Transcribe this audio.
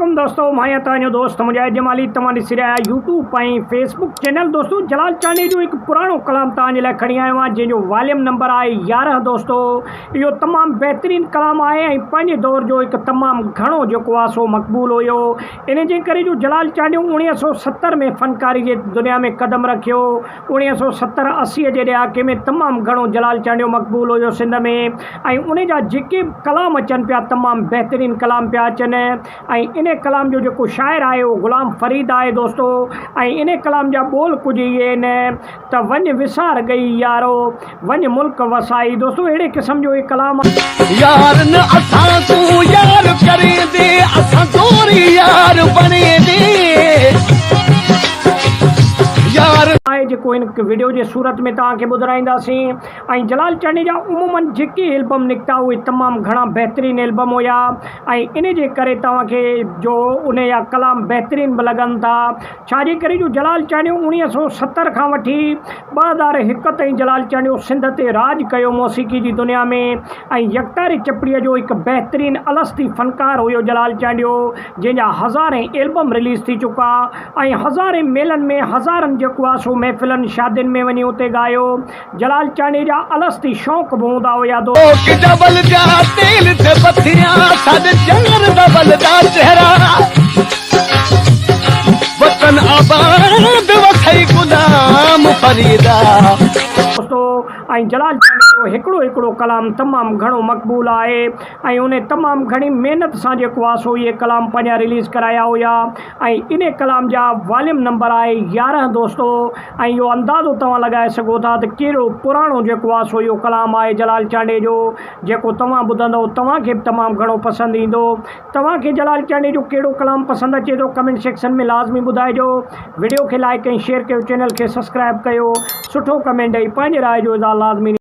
अस्सलामुअलैकुम दोस्तों, मैं तव्हांजो दोस्त मुजाहिद जमाली तव्हां ॾिसी रहिया यूट्यूब ऐं फेसबुक चैनल। दोस्तों जलाल चांदी जो एक पुरानो कलाम तव्हांजे लाइ खणी आयो आहियां, जंहिंजो वॉल्यूम नंबर आहे 11। दोस्तों इहो तमामु बहितरीनु कलाम आहे ऐं पंहिंजे दौर जो हिकु तमामु घणो जेको आहे सो मक़बूल हुयो। इन जे करे जो जलाल चांदी 1970 में फ़नकारी जे दुनिया में क़दम रखियो। 1970-80 जे ॾहाके में तमामु घणो जलाल चांदी मक़बूल हुयो सिंध में, ऐं उन जा जेके कलाम अचनि पिया तमामु बहितरीनु कलाम पिया अचनि। ऐं इन कलाम जो जेको शाइर आहे उहो ग़ुलाम फरीद आहे दोस्तों। ऐं इन कलाम जा ॿोल कुझु इहे आहिनि त वञ विसार गई यारो वञ मुल्क वसाई। दोस्तों अहिड़े क़िस्म जो इहे कलाम यार न असां तूं यार करे दे असां तोरी यार बने दे यार आहे जेको हिन वीडियो जे सूरत में तव्हांखे ॿुधाईंदासीं। ऐं जलाल चांदी जा उमूमन जेके एल्बम निकिता उहे तमामु घणा बहितरीनु एल्बम हुया, ऐं इन जे करे तव्हांखे जो उन जा कलाम बहितरीनु बि लॻनि था। छाजे करे जो जलाल चांदी 1970 खां वठी 2001 ताईं जलाल चांदी सिंध ते राज कयो मौसीक़ी जी दुनिया में। ऐं यकतारी चपड़ीअ जो हिकु बहितरीनु अलस्ती फ़नकार हुयो जलाल चांदी, जंहिंजा हज़ारे एल्बम रिलीज़ थी चुका ऐं हज़ारे मेलनि में हज़ारनि जेको आहे सो महफ़िलनि शादियुनि में वञी उते ॻायो। जलाल चांदी जा अलस्ती शौक़ बि हूंदा हुया डबल जा तेल ते पथिया साडे जंगल डबल दा चेहरा वतन आबाद वथई गुलाम फरीदा। दोस्तों ऐं जलाल चांदी जो हिकिड़ो कलाम तमामु घणो मक़बूल आहे ऐं उन तमामु घणी महिनत सां जेको आहे सो इहे कलाम पंहिंजा रिलीज़ कराया हुया। ऐं इन कलाम जा वॉल्यूम नंबर आहे 11 दोस्तों। ऐं इहो अंदाज़ो तव्हां लॻाए सघो था त कहिड़ो पुराणो जेको आहे सो इहो कलाम आहे जलाल चांदी जो, जेको तव्हां ॿुधंदव तव्हांखे बि तमामु घणो पसंदि ईंदो। तव्हांखे जलाल चांदी जो कहिड़ो कलाम पसंदि अचे थो कमेंट सेक्शन में लाज़मी ॿुधाइजो। वीडियो खे लाइक ऐं शेयर कयो, चैनल खे सब्सक्राइब कयो, सुठो कमेंट ॾेई पंहिंजे राय जो इज़हार लाज़मी